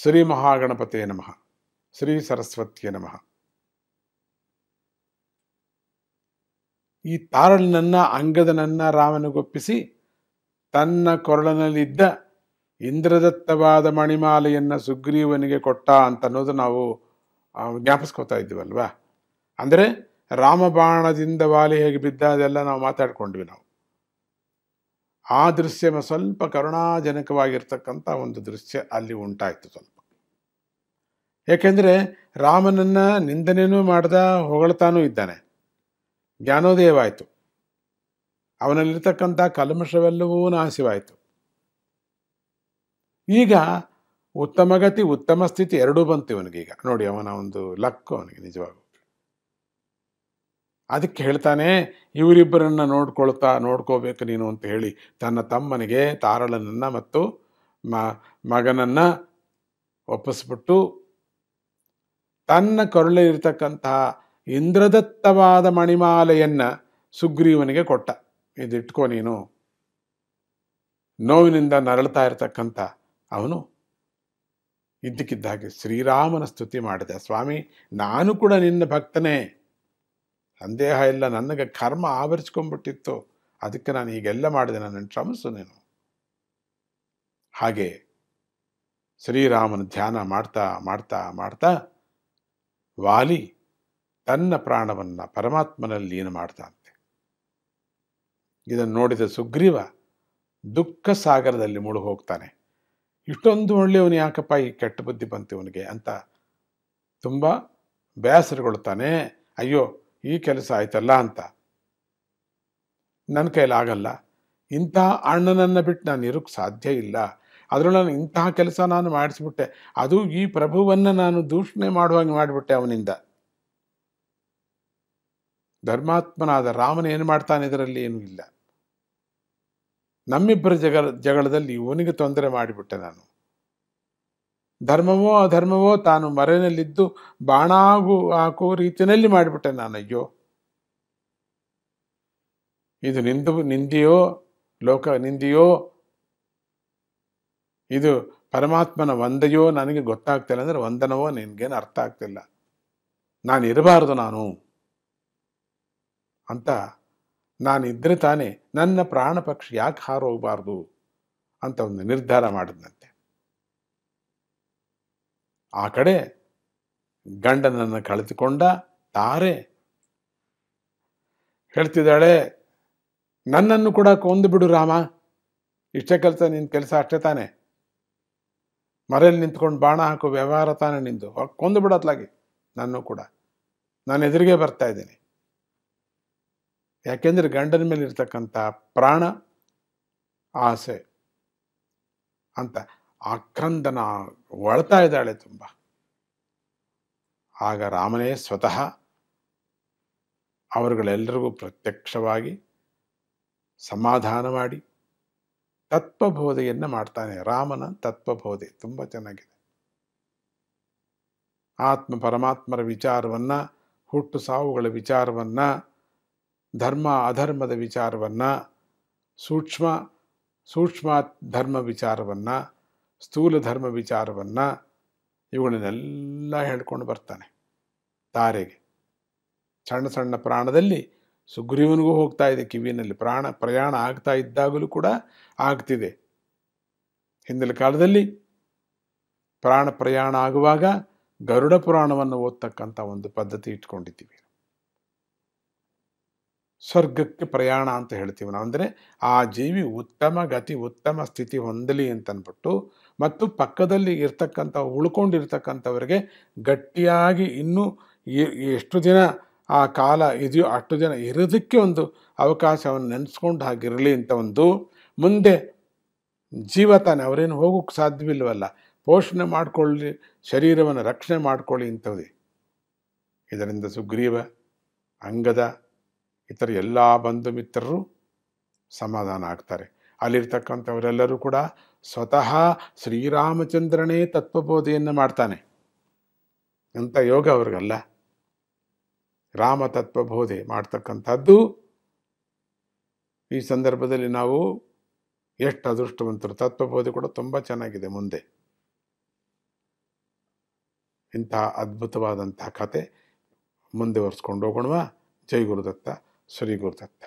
ಶ್ರೀ ಮಹಾಗಣಪತಿಯೇ ನಮಃ. ಶ್ರೀ ಸರಸ್ವತಿಯೇ ನಮಃ. ಈ ತಾರಳನನ್ನ ಅಂಗದನನ್ನ ರಾಮನಿಗೊಪ್ಪಿಸಿ ತನ್ನ ಕೊರಳನಲ್ಲಿದ್ದ ಇಂದ್ರದತ್ತವಾದ ಮಣಿಮಾಲೆಯನ್ನು ಸುಗ್ರೀವನಿಗೆ ಕೊಟ್ಟ ಅಂತ ಅನ್ನೋದು ನಾವು ಜ್ಞಾಪಿಸ್ಕೋತಾ ಇದ್ದೀವಲ್ವಾ. ಅಂದರೆ ರಾಮಬಾಣದಿಂದ ವಾಲಿ ಹೇಗೆ ಬಿದ್ದ ಅದೆಲ್ಲ ನಾವು ಮಾತಾಡ್ಕೊಂಡ್ವಿ. ನಾವು ಆ ದೃಶ್ಯ ಸ್ವಲ್ಪ ಕರುಣಾಜನಕವಾಗಿರ್ತಕ್ಕಂಥ ಒಂದು ದೃಶ್ಯ ಅಲ್ಲಿ ಉಂಟಾಯಿತು ಸ್ವಲ್ಪ. ಏಕೆಂದರೆ ರಾಮನನ್ನ ನಿಂದನೆಯೂ ಮಾಡ್ದ, ಹೊಗಳ್ತಾನೂ ಇದ್ದಾನೆ. ಜ್ಞಾನೋದಯವಾಯಿತು, ಅವನಲ್ಲಿರ್ತಕ್ಕಂಥ ಕಲ್ಮಶವೆಲ್ಲವೂ ನಾಶವಾಯಿತು. ಈಗ ಉತ್ತಮ ಗತಿ ಉತ್ತಮ ಸ್ಥಿತಿ ಎರಡೂ ಬಂತು ಇವನಿಗೀಗ. ನೋಡಿ, ಅವನ ಒಂದು ಲಕ್ಕು ಅವನಿಗೆ ನಿಜವಾಗೂ. ಅದಕ್ಕೆ ಹೇಳ್ತಾನೆ, ಇವರಿಬ್ಬರನ್ನ ನೋಡ್ಕೋಬೇಕು ನೀನು ಅಂತ ಹೇಳಿ ತನ್ನ ತಮ್ಮನಿಗೆ ತಾರಳನನ್ನ ಮತ್ತು ಮಗನನ್ನ ಒಪ್ಪಿಸ್ಬಿಟ್ಟು ತನ್ನ ಕೊರಳಿರ್ತಕ್ಕಂತಹ ಇಂದ್ರದತ್ತವಾದ ಮಣಿಮಾಲೆಯನ್ನ ಸುಗ್ರೀವನಿಗೆ ಕೊಟ್ಟ. ಇದಿಟ್ಕೋ ನೀನು. ನೋವಿನಿಂದ ನರಳ್ತಾ ಇರತಕ್ಕಂಥ ಅವನು ಇದ್ದಕ್ಕಿದ್ದ ಹಾಗೆ ಶ್ರೀರಾಮನ ಸ್ತುತಿ ಮಾಡಿದ. ಸ್ವಾಮಿ, ನಾನು ಕೂಡ ನಿನ್ನ ಭಕ್ತನೇ, ಸಂದೇಹ ಇಲ್ಲ, ನನಗೆ ಕರ್ಮ ಆವರಿಸ್ಕೊಂಡ್ಬಿಟ್ಟಿತ್ತು, ಅದಕ್ಕೆ ನಾನು ಹೀಗೆಲ್ಲ ಮಾಡಿದೆ, ನನ್ನನ್ನು ಕ್ಷಮಿಸು ನೀನು. ಹಾಗೆ ಶ್ರೀರಾಮನ ಧ್ಯಾನ ಮಾಡ್ತಾ ಮಾಡ್ತಾ ಮಾಡ್ತಾ ವಾಲಿ ತನ್ನ ಪ್ರಾಣವನ್ನು ಪರಮಾತ್ಮನಲ್ಲಿ ಲೀನ ಮಾಡ್ತಾನಂತೆ. ಇದನ್ನು ನೋಡಿದ ಸುಗ್ರೀವ ದುಃಖ ಸಾಗರದಲ್ಲಿ ಮುಳುಗಿ ಹೋಗ್ತಾನೆ. ಇಷ್ಟೊಂದು ಒಳ್ಳೆಯವನು ಯಾಕಪ್ಪ ಈ ಕೆಟ್ಟ ಬುದ್ಧಿ ಬಂತು ಇವನಿಗೆ ಅಂತ ತುಂಬ ಬೇಸರಗೊಳ್ತಾನೆ. ಅಯ್ಯೋ, ಈ ಕೆಲಸ ಆಯ್ತಲ್ಲ ಅಂತ. ನನ್ನ ಕೈಲಾಗಲ್ಲ, ಇಂತಹ ಅಣ್ಣನನ್ನು ಬಿಟ್ಟು ನಾನು ಇರೋಕ್ಕೆ ಸಾಧ್ಯ ಇಲ್ಲ. ಅದರೊಳಗೆ ನಾನು ಇಂತಹ ಕೆಲಸ ನಾನು ಮಾಡಿಸ್ಬಿಟ್ಟೆ, ಅದು ಈ ಪ್ರಭುವನ್ನು ನಾನು ದೂಷಣೆ ಮಾಡುವಂಗೆ ಮಾಡಿಬಿಟ್ಟೆ ಅವನಿಂದ. ಧರ್ಮಾತ್ಮನಾದ ರಾಮನ ಏನು ಮಾಡ್ತಾನೆ, ಇದರಲ್ಲಿ ಏನೂ ಇಲ್ಲ. ನಮ್ಮಿಬ್ಬರ ಜಗಳದಲ್ಲಿ ಇವನಿಗೆ ತೊಂದರೆ ಮಾಡಿಬಿಟ್ಟೆ ನಾನು. ಧರ್ಮವೋ ಅಧರ್ಮವೋ ತಾನು ಮರೆಯಲ್ಲಿದ್ದು ಬಾಣ ಹಾಕುವ ರೀತಿಯಲ್ಲಿ ಮಾಡಿಬಿಟ್ಟೆ ನಾನು. ಅಯ್ಯೋ, ಇದು ನಿಂದೆಯೋ ಲೋಕ ನಿಂದೆಯೋ, ಇದು ಪರಮಾತ್ಮನ ವಂದೆಯೋ ನನಗೆ ಗೊತ್ತಾಗ್ತಿಲ್ಲ. ಅಂದರೆ ವಂದನವೋ ನಿನಗೇನು ಅರ್ಥ ಆಗ್ತಿಲ್ಲ. ನಾನು ಇರಬಾರ್ದು ನಾನು ಅಂತ, ನಾನಿದ್ರೆ ತಾನೇ ನನ್ನ ಪ್ರಾಣ ಪಕ್ಷಿ ಯಾಕೆ ಹಾರೋಗಬಾರ್ದು ಅಂತ ಒಂದು ನಿರ್ಧಾರ ಮಾಡಿದ್ನಂತೆ. ಆ ಕಡೆ ಗಂಡನನ್ನು ಕಳೆದುಕೊಂಡ ತಾರೆ ಹೇಳ್ತಿದ್ದಾಳೆ, ನನ್ನನ್ನು ಕೂಡ ಕೊಂದು ಬಿಡು ರಾಮ, ಇಷ್ಟೇ ಕೆಲಸ, ನಿನ್ನ ಕೆಲಸ ಅಷ್ಟೇ ತಾನೆ, ಮರೆಯಲ್ಲಿ ನಿಂತ್ಕೊಂಡು ಬಾಣ ಹಾಕೋ ವ್ಯವಹಾರ ತಾನೆ ನಿಂದು, ಕೊಂದು ಬಿಡತ್ಲಾಗಿ ನಾನು ಕೂಡ, ನಾನು ಎದುರಿಗೆ ಬರ್ತಾ ಇದ್ದೀನಿ. ಯಾಕೆಂದ್ರೆ ಗಂಡನ ಮೇಲೆ ಇರ್ತಕ್ಕಂಥ ಪ್ರಾಣ ಆಸೆ ಅಂತ ಆಕ್ರಂದನ ಒಳ್ತಾ ಇದ್ದಾಳೆ ತುಂಬ. ಆಗ ರಾಮನೇ ಸ್ವತಃ ಅವರುಗಳೆಲ್ಲರಿಗೂ ಪ್ರತ್ಯಕ್ಷವಾಗಿ ಸಮಾಧಾನ ಮಾಡಿ ತತ್ವಬೋಧೆಯನ್ನು ಮಾಡ್ತಾನೆ. ರಾಮನ ತತ್ವಬೋಧೆ ತುಂಬ ಚೆನ್ನಾಗಿದೆ. ಆತ್ಮ ಪರಮಾತ್ಮರ ವಿಚಾರವನ್ನು, ಹುಟ್ಟು ಸಾವುಗಳ ವಿಚಾರವನ್ನು, ಧರ್ಮ ಅಧರ್ಮದ ವಿಚಾರವನ್ನು, ಸೂಕ್ಷ್ಮ ಧರ್ಮ ವಿಚಾರವನ್ನು, ಸ್ಥೂಲ ಧರ್ಮ ವಿಚಾರವನ್ನು, ಇವುಗಳನ್ನೆಲ್ಲ ಹೇಳ್ಕೊಂಡು ಬರ್ತಾನೆ ತಾರೆಗೆ. ಸಣ್ಣ ಸಣ್ಣ ಪ್ರಾಣದಲ್ಲಿ ಸುಗ್ರೀವನಿಗೂ ಹೋಗ್ತಾ ಇದೆ ಕಿವಿನಲ್ಲಿ. ಪ್ರಯಾಣ ಆಗ್ತಾ ಇದ್ದಾಗಲೂ ಕೂಡ ಆಗ್ತಿದೆ. ಹಿಂದಿನ ಕಾಲದಲ್ಲಿ ಪ್ರಯಾಣ ಆಗುವಾಗ ಗರುಡ ಪುರಾಣವನ್ನು ಓದ್ತಕ್ಕಂಥ ಒಂದು ಪದ್ಧತಿ ಇಟ್ಕೊಂಡಿದ್ದೀವಿ. ಸ್ವರ್ಗಕ್ಕೆ ಪ್ರಯಾಣ ಅಂತ ಹೇಳ್ತೀವಿ ನಾವು. ಅಂದರೆ ಆ ಜೀವಿ ಉತ್ತಮ ಗತಿ ಉತ್ತಮ ಸ್ಥಿತಿ ಹೊಂದಲಿ ಅಂತನ್ಬಿಟ್ಟು, ಮತ್ತು ಪಕ್ಕದಲ್ಲಿ ಉಳ್ಕೊಂಡಿರ್ತಕ್ಕಂಥವ್ರಿಗೆ ಗಟ್ಟಿಯಾಗಿ ಇನ್ನೂ ಎಷ್ಟು ದಿನ ಆ ಕಾಲ ಇದೆಯೋ ಅಷ್ಟು ದಿನ ಇರೋದಕ್ಕೆ ಒಂದು ಅವಕಾಶವನ್ನು ನೆನೆಸ್ಕೊಂಡು ಹಾಗಿರಲಿ ಅಂತ ಒಂದು, ಮುಂದೆ ಜೀವ ತಾನೆ, ಅವರೇನು ಹೋಗೋಕ್ಕೆ ಸಾಧ್ಯವಿಲ್ಲವಲ್ಲ, ಪೋಷಣೆ ಮಾಡಿಕೊಳ್ಳಿ, ಶರೀರವನ್ನು ರಕ್ಷಣೆ ಮಾಡಿಕೊಳ್ಳಿ ಇಂಥದ್ದೇ. ಇದರಿಂದ ಸುಗ್ರೀವ, ಅಂಗದ, ಇತರ ಎಲ್ಲ ಬಂಧು ಮಿತ್ರರು ಸಮಾಧಾನ ಆಗ್ತಾರೆ. ಅಲ್ಲಿರ್ತಕ್ಕಂಥವರೆಲ್ಲರೂ ಕೂಡ ಸ್ವತಃ ಶ್ರೀರಾಮಚಂದ್ರನೇ ತತ್ವಬೋಧೆಯನ್ನು ಮಾಡ್ತಾನೆ ಅಂತ ಯೋಗ ಅವ್ರಿಗಲ್ಲ. ರಾಮ ತತ್ವಬೋಧೆ ಮಾಡ್ತಕ್ಕಂಥದ್ದು ಈ ಸಂದರ್ಭದಲ್ಲಿ ನಾವು ಎಷ್ಟು ಅದೃಷ್ಟವಂತರು. ತತ್ವಬೋಧೆ ಕೂಡ ತುಂಬ ಚೆನ್ನಾಗಿದೆ ಮುಂದೆ. ಇಂಥ ಅದ್ಭುತವಾದಂಥ ಕತೆ ಮುಂದುವರಿಸ್ಕೊಂಡು ಹೋಗೋಣವಾ? ಜೈ ಗುರುದತ್ತ, ಶ್ರೀ ಗುರುದತ್ತ.